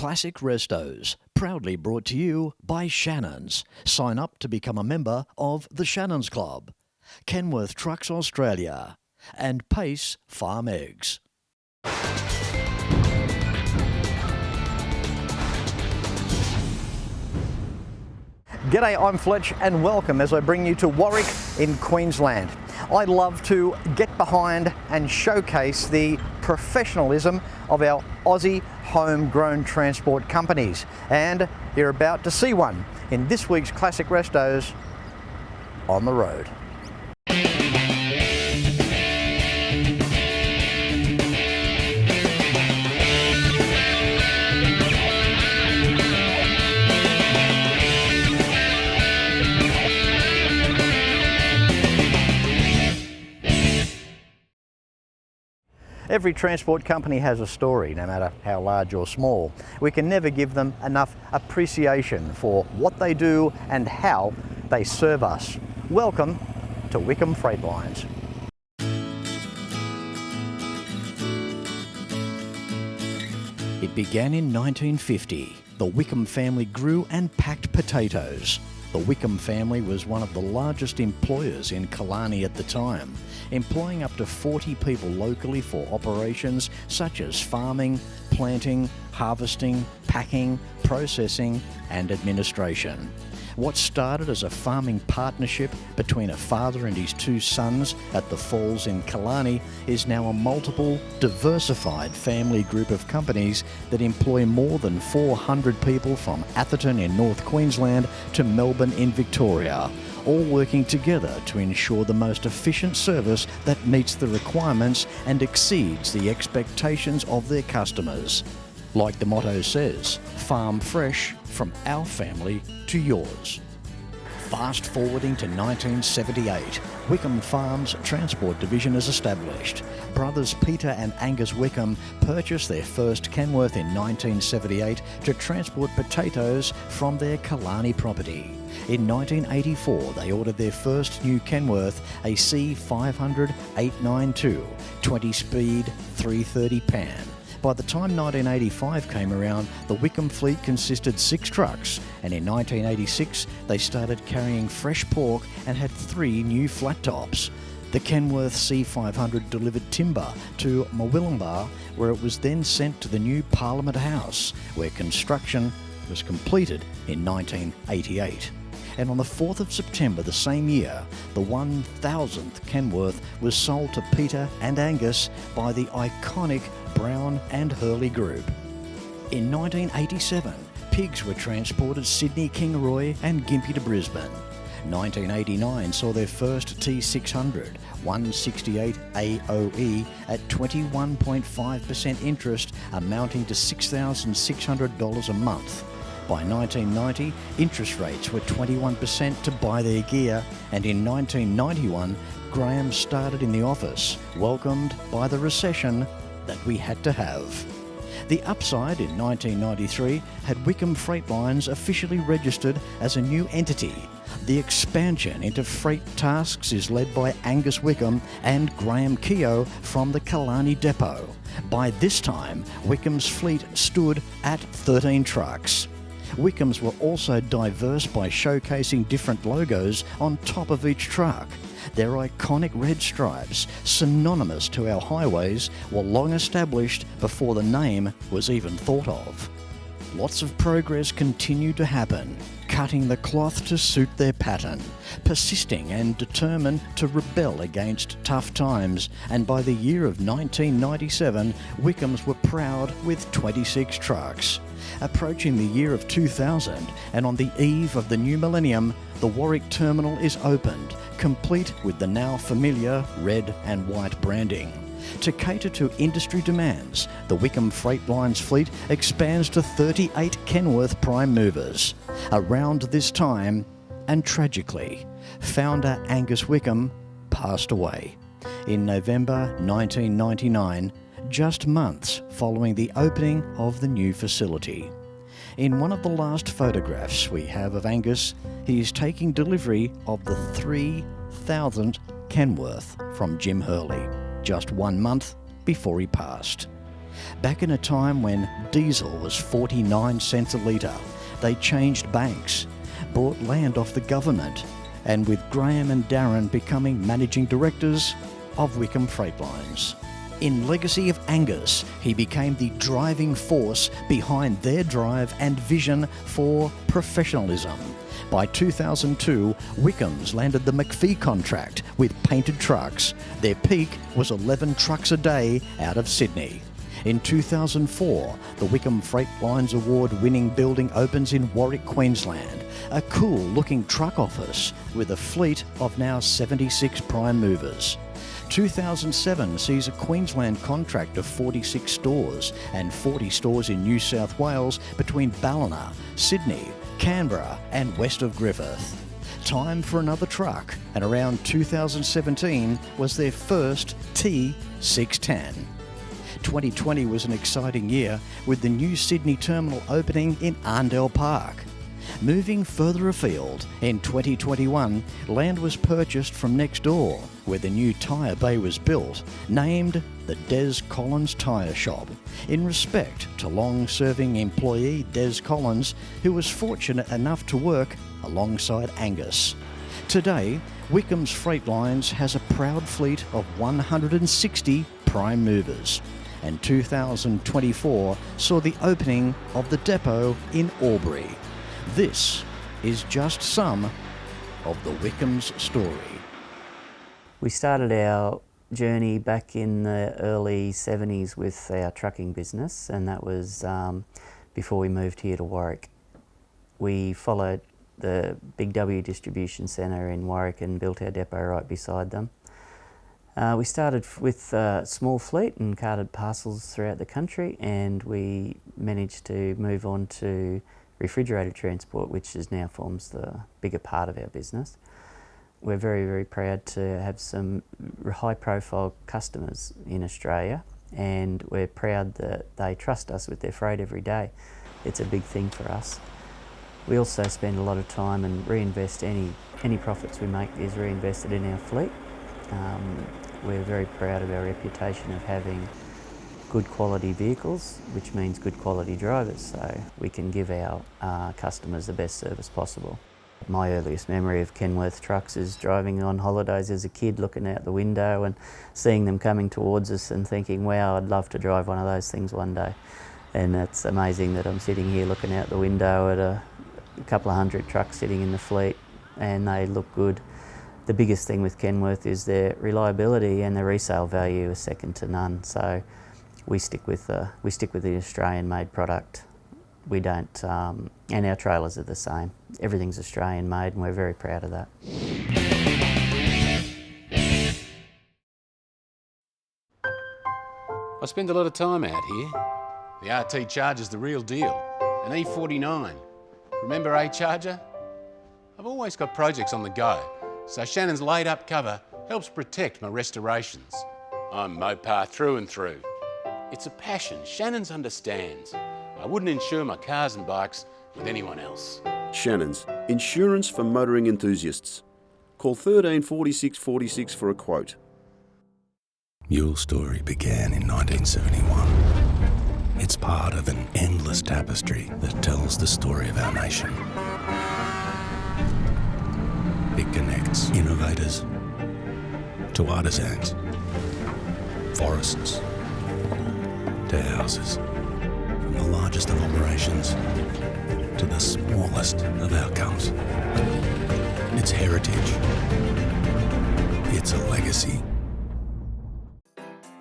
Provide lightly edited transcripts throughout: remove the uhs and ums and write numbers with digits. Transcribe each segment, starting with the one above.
Classic Restos, proudly brought to you by Shannons. Sign up to become a member of the Shannons Club. Kenworth Trucks Australia and Pace Farm Eggs. G'day, I'm Fletch and welcome as I bring you to Warwick in Queensland. I love to get behind and showcase the professionalism of our Aussie homegrown transport companies, and you're about to see one in this week's Classic Restos on the road. Every transport company has a story, no matter how large or small. We can never give them enough appreciation for what they do and how they serve us. Welcome to Wickham Freight Lines. It began in 1950. The Wickham family grew and packed potatoes. The Wickham family was one of the largest employers in Kalani at the time, employing up to 40 people locally for operations such as farming, planting, harvesting, packing, processing and administration. What started as a farming partnership between a father and his two sons at the Falls in Kalani is now a multiple, diversified family group of companies that employ more than 400 people from Atherton in North Queensland to Melbourne in Victoria, all working together to ensure the most efficient service that meets the requirements and exceeds the expectations of their customers. Like the motto says, farm fresh from our family to yours. Fast forwarding to 1978, Wickham Farms Transport Division is established. Brothers Peter and Angus Wickham purchased their first Kenworth in 1978 to transport potatoes from their Kalani property. In 1984, they ordered their first new Kenworth, a C500 892 20-speed 330 pan. By the time 1985 came around, the Wickham fleet consisted 6 trucks, and in 1986 they started carrying fresh pork and had 3 new flat tops. The Kenworth C500 delivered timber to Mawilumbar, where it was then sent to the new Parliament House, where construction was completed in 1988. And on the 4th of September the same year, the 1000th Kenworth was sold to Peter and Angus by the iconic Brown and Hurley group. In 1987, pigs were transported Sydney, Kingaroy and Gympie to Brisbane. 1989 saw their first T600 168 AOE at 21.5% interest, amounting to $6,600 a month. By 1990, interest rates were 21% to buy their gear, and in 1991, Graham started in the office, welcomed by the recession that we had to have. The upside in 1993 had Wickham Freight Lines officially registered as a new entity. The expansion into freight tasks is led by Angus Wickham and Graham Keogh from the Kalani depot. By this time, Wickham's fleet stood at 13 trucks. Wickhams were also diverse by showcasing different logos on top of each truck. Their iconic red stripes, synonymous to our highways, were long established before the name was even thought of. Lots of progress continued to happen, cutting the cloth to suit their pattern, persisting and determined to rebel against tough times, and by the year of 1997, Wickhams were proud with 26 trucks. Approaching the year of 2000, and on the eve of the new millennium, the Warwick terminal is opened, complete with the now familiar red and white branding. To cater to industry demands, the Wickham Freight Lines fleet expands to 38 Kenworth prime movers. Around this time, and tragically, founder Angus Wickham passed away in November 1999, just months following the opening of the new facility. In one of the last photographs we have of Angus, he is taking delivery of the 3,000th Kenworth from Jim Hurley, just 1 month before he passed. Back in a time when diesel was 49 cents a litre, they changed banks, bought land off the government, and with Graham and Darren becoming managing directors of Wickham Freight Lines. In Legacy of Angus, he became the driving force behind their drive and vision for professionalism. By 2002, Wickhams landed the McPhee contract with painted trucks. Their peak was 11 trucks a day out of Sydney. In 2004, the Wickham Freight Lines award-winning building opens in Warwick, Queensland, a cool-looking truck office with a fleet of now 76 prime movers. 2007 sees a Queensland contract of 46 stores and 40 stores in New South Wales between Ballina, Sydney, Canberra and west of Griffith. Time for another truck, and around 2017 was their first T610. 2020 was an exciting year with the new Sydney terminal opening in Arndell Park. Moving further afield, in 2021, land was purchased from next door, where the new tyre bay was built, named the Des Collins Tyre Shop, in respect to long-serving employee Des Collins, who was fortunate enough to work alongside Angus. Today, Wickham's Freight Lines has a proud fleet of 160 prime movers, and 2024 saw the opening of the depot in Albury. This is just some of the Wickham's story. We started our journey back in the early 70s with our trucking business, and that was before we moved here to Warwick. We followed the Big W distribution centre in Warwick and built our depot right beside them. We started with a small fleet and carted parcels throughout the country, and we managed to move on to refrigerated transport, which now forms the bigger part of our business. We're very, very proud to have some high-profile customers in Australia, and we're proud that they trust us with their freight every day. It's a big thing for us. We also spend a lot of time and reinvest any profits we make is reinvested in our fleet. We're very proud of our reputation of having good quality vehicles, which means good quality drivers, so we can give our customers the best service possible. My earliest memory of Kenworth trucks is driving on holidays as a kid, looking out the window and seeing them coming towards us and thinking, wow, I'd love to drive one of those things one day. And it's amazing that I'm sitting here looking out the window at a couple of hundred trucks sitting in the fleet, and they look good. The biggest thing with Kenworth is their reliability, and their resale value is second to none. So we stick with the Australian-made product. We don't, and our trailers are the same. Everything's Australian-made, and we're very proud of that. I spend a lot of time out here. The RT Charger's the real deal. An E49. Remember A-Charger? I've always got projects on the go, so Shannon's laid-up cover helps protect my restorations. I'm Mopar through and through. It's a passion Shannons understands. I wouldn't insure my cars and bikes with anyone else. Shannons, insurance for motoring enthusiasts. Call 13 46 46 for a quote. Your story began in 1971. It's part of an endless tapestry that tells the story of our nation. It connects innovators to artisans, forests to houses, from the largest of operations to the smallest of outcomes. It's heritage. It's a legacy.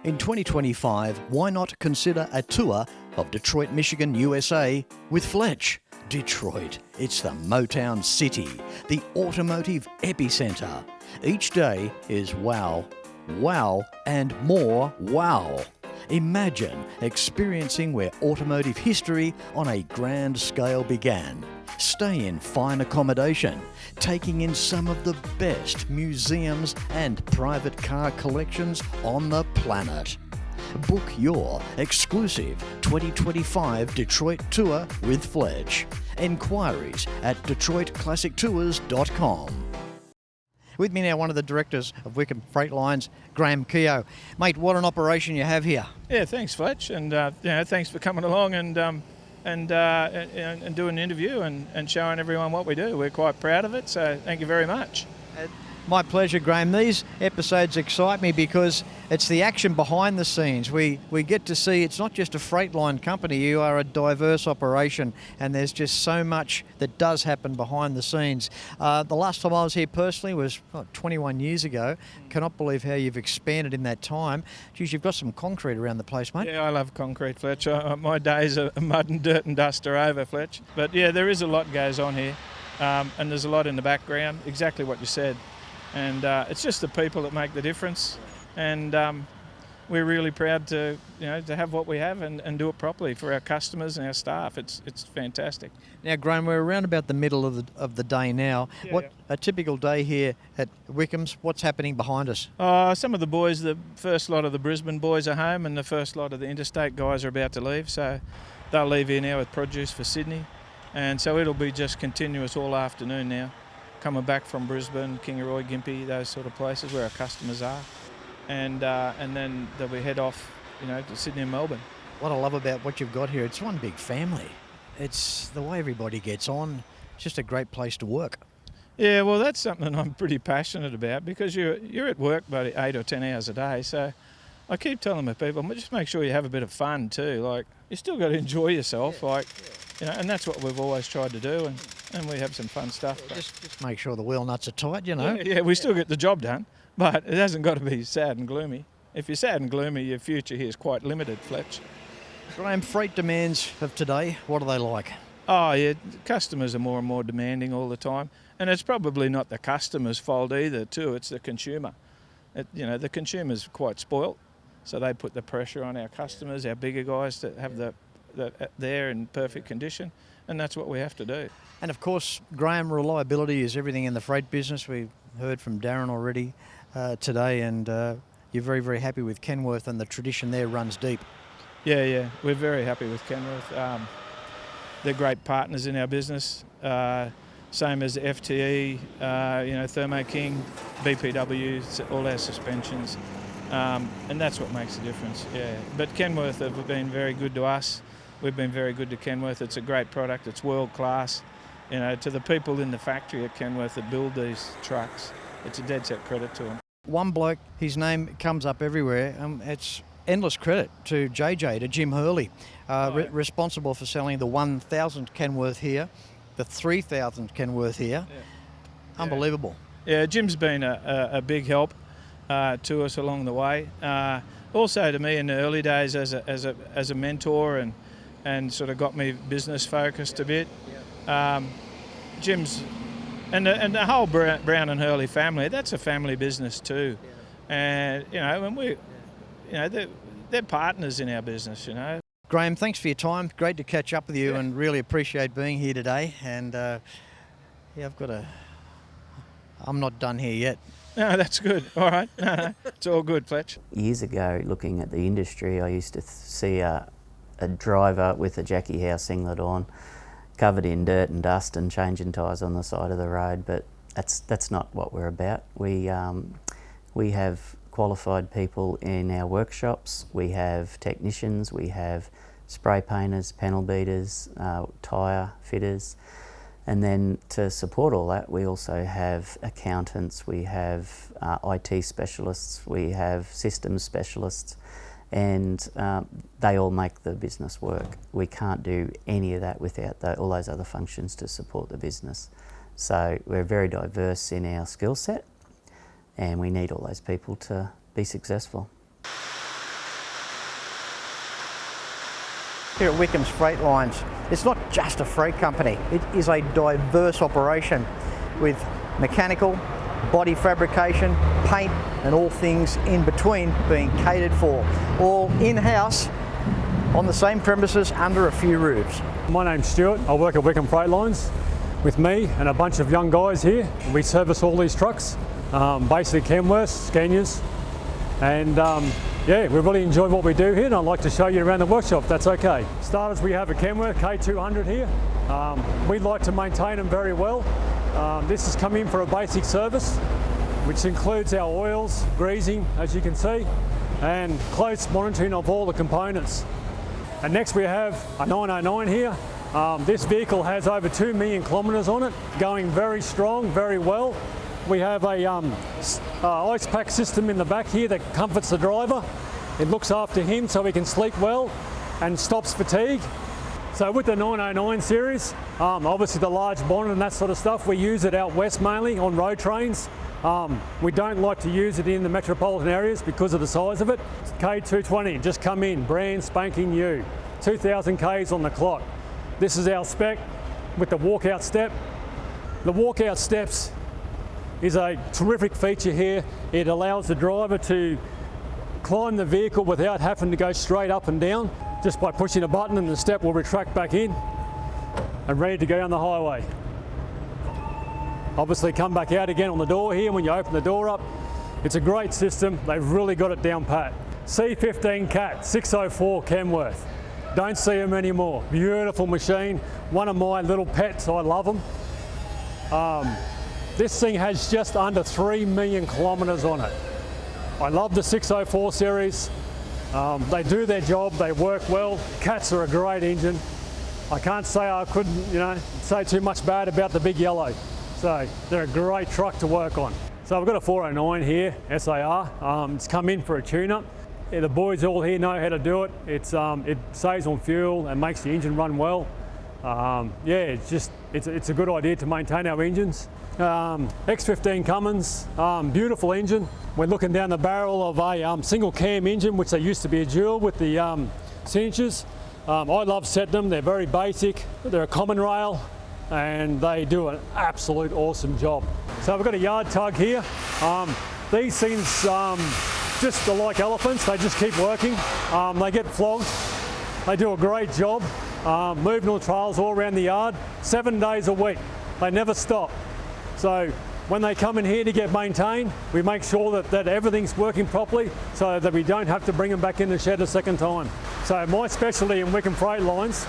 In 2025, why not consider a tour of Detroit, Michigan, USA with Fletch? Detroit, it's the Motown City, the automotive epicenter. Each day is wow, wow, and more wow. Imagine experiencing where automotive history on a grand scale began. Stay in fine accommodation, taking in some of the best museums and private car collections on the planet. Book your exclusive 2025 Detroit tour with Fletch. Enquiries at DetroitClassicTours.com. With me now, one of the directors of Wickham Freight Lines, Graham Keogh. Mate, what an operation you have here. Yeah, thanks, Fletch, and thanks for coming along and doing an interview and showing everyone what we do. We're quite proud of it, so thank you very much. My pleasure, Graham. These episodes excite me because it's the action behind the scenes. We get to see it's not just a freight line company, you are a diverse operation, and there's just so much that does happen behind the scenes. The last time I was here personally was 21 years ago. Cannot believe how you've expanded in that time. Geez, you've got some concrete around the place, mate. Yeah, I love concrete, Fletch. My days of mud and dirt and dust are over, Fletch. But yeah, there is a lot goes on here, and there's a lot in the background, exactly what you said. And it's just the people that make the difference, and we're really proud to have what we have and do it properly for our customers and our staff. It's fantastic. Now, Graham, we're around about the middle of the day now. A typical day here at Wickhams? What's happening behind us? Some of the boys, the first lot of the Brisbane boys are home, and the first lot of the interstate guys are about to leave. So they'll leave here now with produce for Sydney, and so it'll be just continuous all afternoon now. Coming back from Brisbane, Kingaroy, Gympie, those sort of places where our customers are, and then they'll be head off, to Sydney and Melbourne. What I love about what you've got here, it's one big family. It's the way everybody gets on. It's just a great place to work. Yeah, well, that's something I'm pretty passionate about because you're at work about 8 or 10 hours a day. So I keep telling my people, just make sure you have a bit of fun too. Like, you still got to enjoy yourself, and that's what we've always tried to do, and we have some fun stuff. Just make sure the wheel nuts are tight, Yeah, we still get the job done, but it hasn't got to be sad and gloomy. If you're sad and gloomy, your future here is quite limited, Fletch. Graham, freight demands of today, what are they like? Oh yeah, customers are more and more demanding all the time, and it's probably not the customer's fault either too, it's the consumer. The consumer's quite spoilt, so they put the pressure on our customers, our bigger guys, to have they're in perfect condition, and that's what we have to do. And of course, Graham, reliability is everything in the freight business. We've heard from Darren already today, and you're very, very happy with Kenworth, and the tradition there runs deep. Yeah, we're very happy with Kenworth. They're great partners in our business, same as FTE, Thermo King, BPW, all our suspensions, and that's what makes the difference. Yeah, but Kenworth have been very good to us. We've been very good to Kenworth. It's a great product. It's world class. To the people in the factory at Kenworth that build these trucks, it's a dead set credit to them. One bloke, his name comes up everywhere. It's endless credit to JJ, to Jim Hurley, responsible for selling the 1,000 Kenworth here, the 3,000 Kenworth here. Yeah. Unbelievable. Yeah, Jim's been a big help to us along the way. Also to me in the early days as a mentor and sort of got me business focused a bit. Jim's and the whole Brown and Hurley family, that's a family business too. And when they're partners in our business, Graham, thanks for your time. Great to catch up with you, and really appreciate being here today. And I'm not done here yet. No, that's good. All right. No, it's all good, Fletch. Years ago, looking at the industry, I used to see a driver with a Jackie Howe singlet on, covered in dirt and dust and changing tyres on the side of the road, but that's not what we're about. We have qualified people in our workshops, we have technicians, we have spray painters, panel beaters, tyre fitters, and then to support all that we also have accountants, we have IT specialists, we have systems specialists, and they all make the business work. We can't do any of that without all those other functions to support the business. So we're very diverse in our skill set, and we need all those people to be successful. Here at Wickham's Freight Lines, it's not just a freight company, it is a diverse operation with mechanical, body fabrication, paint and all things in between being catered for, all in-house on the same premises under a few roofs. My name's Stuart, I work at Wickham Freight Lines. With me and a bunch of young guys here, we service all these trucks, basically Kenworths, Scanias, and yeah, we really enjoy what we do here, and I'd like to show you around the workshop if that's okay. Starters, we have a Kenworth K200 here. We'd like to maintain them very well. This has come in for a basic service. which includes our oils, greasing, as you can see, and close monitoring of all the components. And next we have a 909 here. This vehicle has over 2 million kilometres on it, going very strong, very well. We have a ice pack system in the back here that comforts the driver. It looks after him so he can sleep well and stops fatigue. So with the 909 series, obviously the large bonnet and that sort of stuff, we use it out west mainly on road trains. We don't like to use it in the metropolitan areas because of the size of it. It's K220, just come in, brand spanking new, 2,000 Ks on the clock. This is our spec with the walkout step. The walkout steps is a terrific feature here. It allows the driver to climb the vehicle without having to go straight up and down, just by pushing a button and the step will retract back in and ready to go down the highway. Obviously come back out again on the door here when you open the door up. It's a great system, they've really got it down pat. C15 Cat 604 Kenworth. Don't see them anymore. Beautiful machine, one of my little pets, I love them. This thing has just under 3 million kilometres on it. I love the 604 series. They do their job, they work well. Cats are a great engine. I can't say I couldn't, say too much bad about the big yellow. So they're a great truck to work on. So I've got a 409 here, SAR. It's come in for a tune-up. Yeah, the boys all here know how to do it. It saves on fuel and makes the engine run well. It's a good idea to maintain our engines. X15 Cummins, beautiful engine. We're looking down the barrel of a single cam engine, which they used to be a dual with the signatures. I love setting them, they're very basic. They're a common rail and they do an absolute awesome job. So we've got a yard tug here. These things just are like elephants, they just keep working. They get flogged, they do a great job. Moving all the trails all around the yard, 7 days a week. They never stop. So when they come in here to get maintained, we make sure that everything's working properly so that we don't have to bring them back in the shed a second time. So my specialty in Wickham Freight Lines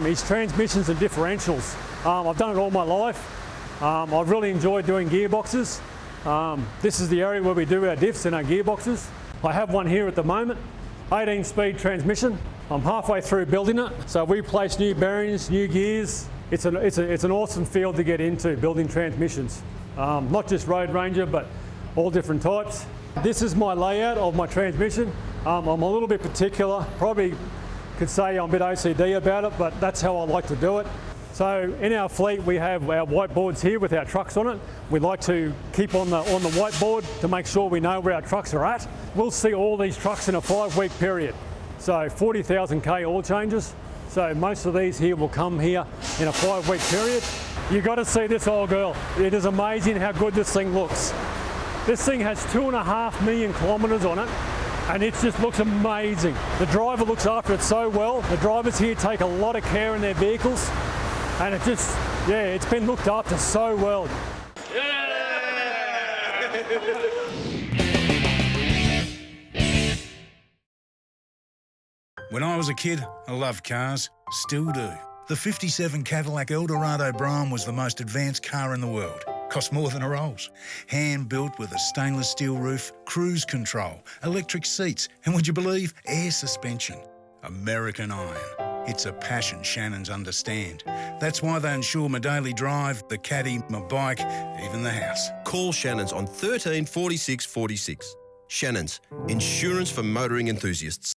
is transmissions and differentials. I've done it all my life. I've really enjoyed doing gearboxes. This is the area where we do our diffs and our gearboxes. I have one here at the moment, 18-speed transmission. I'm halfway through building it, so we place new bearings, new gears. It's an awesome field to get into, building transmissions. Not just Road Ranger, but all different types. This is my layout of my transmission. I'm a little bit particular, probably could say I'm a bit OCD about it, but that's how I like to do it. So in our fleet, we have our whiteboards here with our trucks on it. We like to keep on the whiteboard to make sure we know where our trucks are at. We'll see all these trucks in a 5-week period. So 40,000 K oil changes. So most of these here will come here in a 5-week period. You've got to see this old girl. It is amazing how good this thing looks. This thing has 2.5 million kilometres on it, and it just looks amazing. The driver looks after it so well. The drivers here take a lot of care in their vehicles, and it's been looked after so well. When I was a kid, I loved cars, still do. The 57 Cadillac Eldorado Brown was the most advanced car in the world. Cost more than a Rolls. Hand-built with a stainless steel roof, cruise control, electric seats, and would you believe, air suspension. American iron. It's a passion Shannons understand. That's why they insure my daily drive, the caddy, my bike, even the house. Call Shannons on 13 46 46. Shannons, insurance for motoring enthusiasts.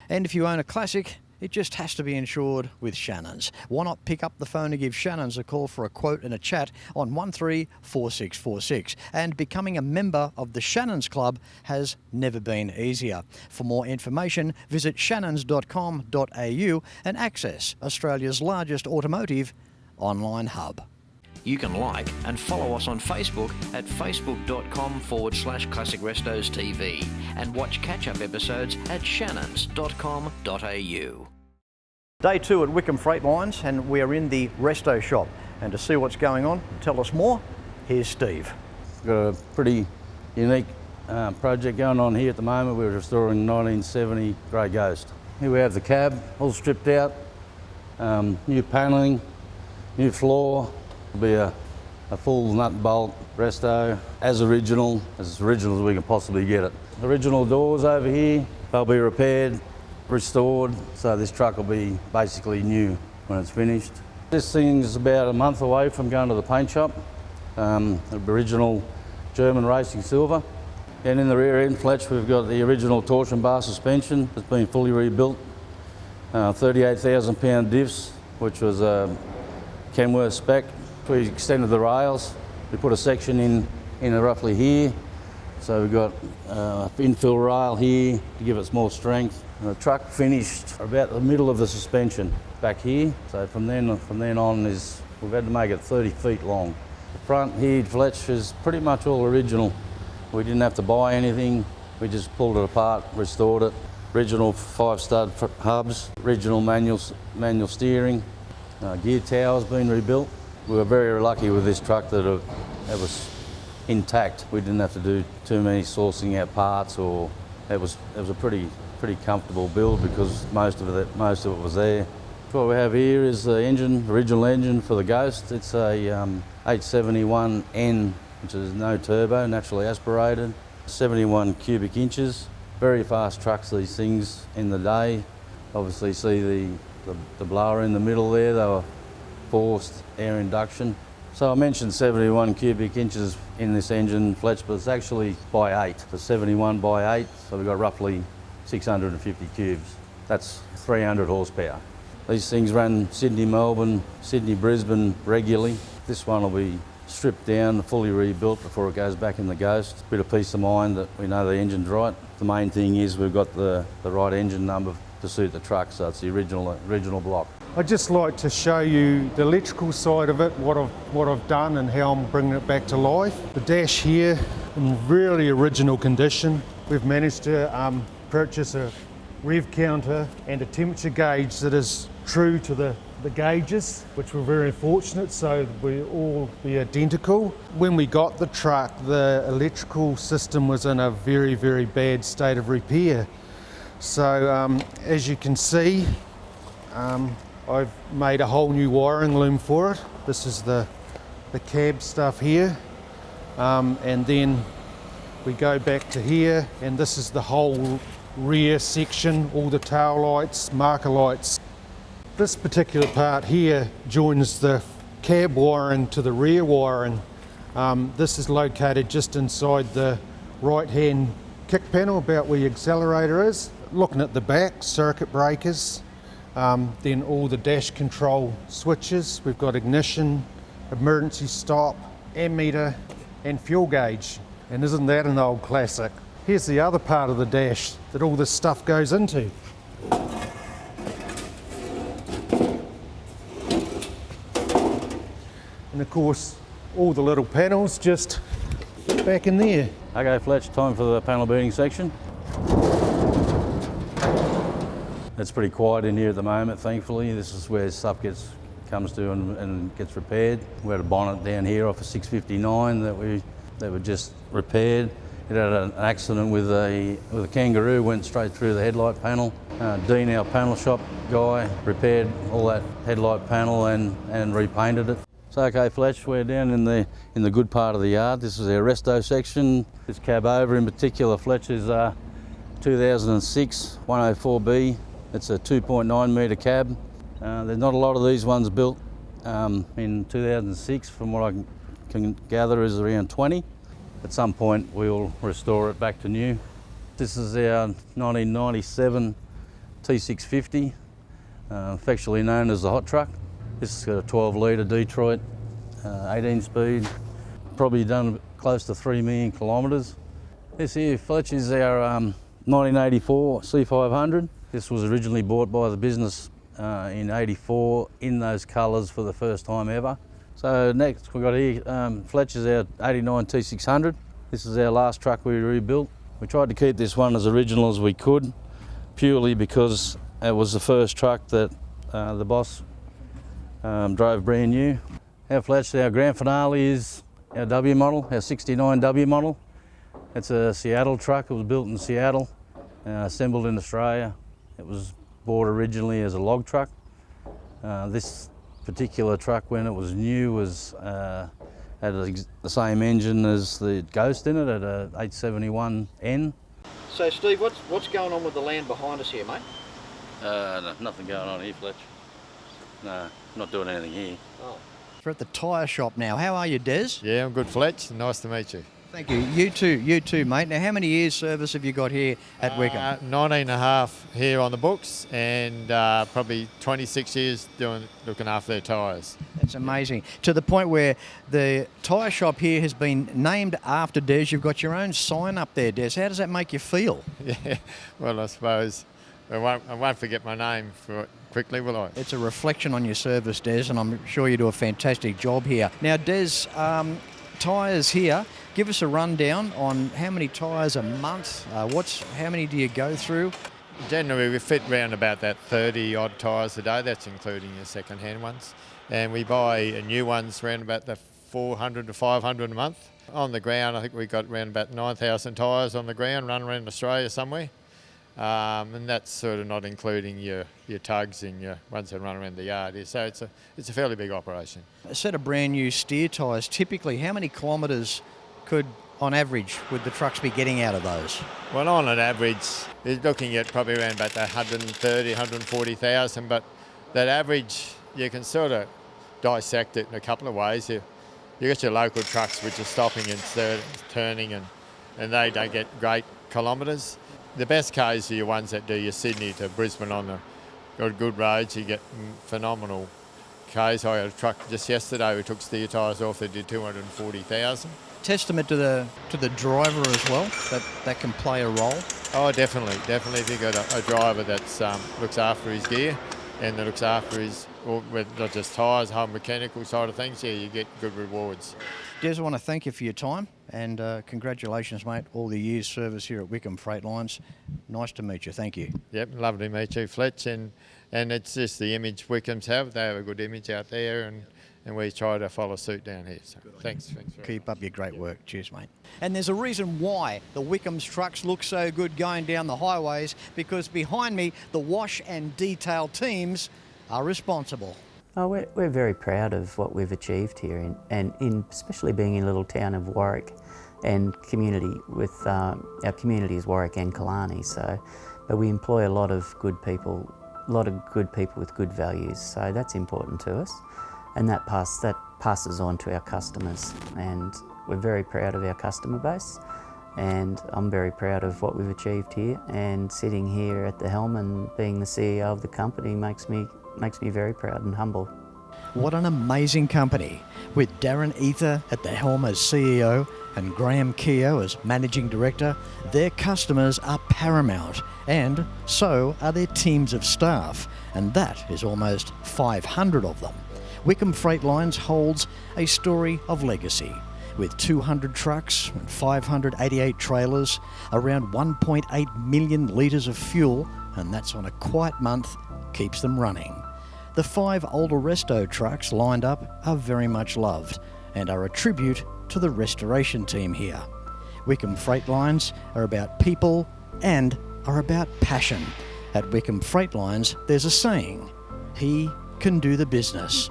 And if you own a classic, it just has to be insured with Shannons. Why not pick up the phone and give Shannons a call for a quote and a chat on 134646? And becoming a member of the Shannons Club has never been easier. For more information, visit shannons.com.au and access Australia's largest automotive online hub. You can like and follow us on Facebook at facebook.com/Classic Restos TV and watch catch-up episodes at shannons.com.au. Day 2 at Wickham Freight Lines, and we're in the Restos shop. And to see what's going on and tell us more, here's Steve. We've got a pretty unique project going on here at the moment. We're restoring 1970 Grey Ghost. Here we have the cab, all stripped out, new panelling, new floor. It'll be a a full nut and bolt Resto, as original as we can possibly get it. Original doors over here, they'll be repaired, restored, so this truck will be basically new when it's finished. This thing's about a month away from going to the paint shop. Original German racing silver. And in the rear end, Fletch, we've got the original torsion bar suspension. It's been fully rebuilt. 38,000 pound diffs, which was a Kenworth spec. We extended the rails. We put a section in roughly here. So we've got infill rail here to give us more strength. And the truck finished about the middle of the suspension back here. So from then on we've had to make it 30 feet long. The front here, Fletch, is pretty much all original. We didn't have to buy anything. We just pulled it apart, restored it. Original 5-stud hubs, original manual steering. Gear tower's been rebuilt. We were very lucky with this truck that it was intact. We didn't have to do too many sourcing out parts, or it was a pretty comfortable build because most of it was there. What we have here is the original engine for the Ghost. It's a 871N, which is no turbo, naturally aspirated, 71 cubic inches. Very fast trucks, these things, in the day. Obviously see the blower in the middle there, they were forced air induction. So I mentioned 71 cubic inches in this engine, Fletch, but it's actually by 8. So 71 by 8, so we've got roughly 650 cubes. That's 300 horsepower. These things run Sydney, Melbourne, Sydney, Brisbane regularly. This one will be stripped down, fully rebuilt before it goes back in the Ghost. Bit of peace of mind that we know the engine's right. The main thing is we've got the right engine number to suit the truck, so it's the original block. I'd just like to show you the electrical side of it, what I've done and how I'm bringing it back to life. The dash here in really original condition. We've managed to purchase a rev counter and a temperature gauge that is true to the gauges, which we're very fortunate, so we all be identical. When we got the truck, the electrical system was in a very, very bad state of repair. So as you can see, I've made a whole new wiring loom for it. This is the cab stuff here, and then we go back to here, and this is the whole rear section, all the tail lights, marker lights. This particular part here joins the cab wiring to the rear wiring. This is located just inside the right-hand kick panel, about where your accelerator is. Looking at the back, circuit breakers, then all the dash control switches. We've got ignition, emergency stop, ammeter, and fuel gauge. And isn't that an old classic? Here's the other part of the dash that all this stuff goes into. And of course, all the little panels just back in there. Okay, Fletch, time for the panel beating section. It's pretty quiet in here at the moment, thankfully. This is where stuff comes to and gets repaired. We had a bonnet down here off a 659 that we just repaired. It had an accident with a kangaroo, went straight through the headlight panel. Dean, our panel shop guy, repaired all that headlight panel and repainted it. So okay, Fletch, we're down in the good part of the yard. This is our Restos section. This cab over in particular, Fletch, is 2006 104B. It's a 2.9 metre cab. There's not a lot of these ones built in 2006. From what I can gather, is around 20. At some point, we'll restore it back to new. This is our 1997 T650, affectionately known as the hot truck. This has got a 12 litre Detroit, 18 speed, probably done close to 3 million kilometres. This here, Fletch, is our 1984 C500. This was originally bought by the business in '84 in those colours for the first time ever. So next we've got here, Fletch is our 89 T600. This is our last truck we rebuilt. We tried to keep this one as original as we could, purely because it was the first truck that the boss drove brand new. Our Fletch, our grand finale is our W model, our 69 W model. It's a Seattle truck. It was built in Seattle, assembled in Australia. It was bought originally as a log truck. This particular truck, when it was new, was a Had the same engine as the Ghost in it at a 871N. So Steve, what's going on with the land behind us here, mate? No, nothing going on here, Fletch. No, not doing anything here. Oh. We're at the tyre shop now. How are you, Des? Yeah, I'm good, Fletch. Nice to meet you. Thank you. You too, mate. Now, how many years service have you got here at Wickham? 19 and a half here on the books, and probably 26 years looking after their tyres. That's amazing. To the point where the tyre shop here has been named after Des. You've got your own sign up there, Des. How does that make you feel? Yeah, well, I suppose I won't forget my name for it quickly, will I? It's a reflection on your service, Des, and I'm sure you do a fantastic job here. Now, Des, tyres here. Give us a rundown on how many tyres a month. How many do you go through? Generally, we fit around about that 30 odd tyres a day. That's including your second-hand ones, and we buy new ones around about the 400 to 500 a month. On the ground, I think we got around about 9,000 tyres on the ground, run around Australia somewhere. And that's sort of not including your tugs and your ones that run around the yard. So it's a fairly big operation. A set of brand new steer tyres, typically how many kilometres on average would the trucks be getting out of those? Well, on an average, you're looking at probably around about 130, 140,000, but that average, you can sort of dissect it in a couple of ways. You got your local trucks which are stopping and turning and they don't get great kilometres. The best case are your ones that do your Sydney to Brisbane on the good roads. You get phenomenal case. I had a truck just yesterday we took steer tyres off that did 240,000. Testament to the driver as well, that can play a role. Oh, definitely. If you've got a driver that looks after his gear and that looks after not just tyres, whole mechanical side of things, yeah, you get good rewards. Des, I want to thank you for your time and congratulations, mate, all the years service here at Wickham Freight Lines. Nice to meet you. Thank you. Yep, lovely to meet you, Fletch. And it's just the image Wickhams have. They have a good image out there and we try to follow suit down here. So thanks. Keep up your great work. Cheers, mate. And there's a reason why the Wickhams trucks look so good going down the highways, because behind me, the wash and detail teams are responsible. Oh, we're very proud of what we've achieved here, especially being in a little town of Warwick and community with our community is Warwick and Kalani. But we employ a lot of good people with good values. So that's important to us, and that passes on to our customers. And we're very proud of our customer base, and I'm very proud of what we've achieved here. And sitting here at the helm and being the CEO of the company makes me very proud and humble. What an amazing company, with Darren Ether at the helm as CEO and Graham Keogh as Managing Director. Their customers are paramount, and so are their teams of staff, and that is almost 500 of them. Wickham Freight Lines holds a story of legacy, with 200 trucks and 588 trailers, around 1.8 million litres of fuel, and that's on a quiet month, keeps them running. The 5 older Restos trucks lined up are very much loved and are a tribute to the restoration team here. Wickham Freight Lines are about people and are about passion. At Wickham Freight Lines, there's a saying, he can do the business.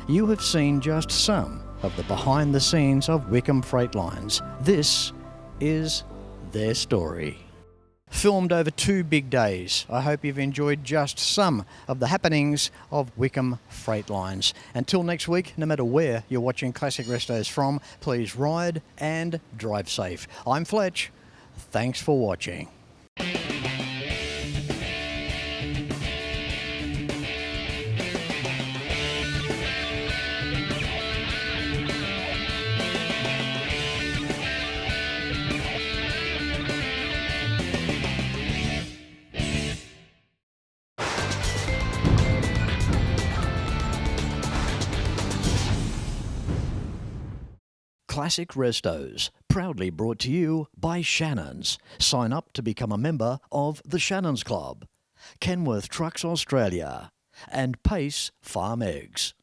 You have seen just some of the behind the scenes of Wickham Freight Lines. This is their story. Filmed over 2 big days. I hope you've enjoyed just some of the happenings of Wickham Freight Lines. Until next week, no matter where you're watching Classic Restos from, please ride and drive safe. I'm Fletch. Thanks for watching. Classic Restos, proudly brought to you by Shannons. Sign up to become a member of the Shannons Club. Kenworth Trucks Australia and Pace Farm Eggs.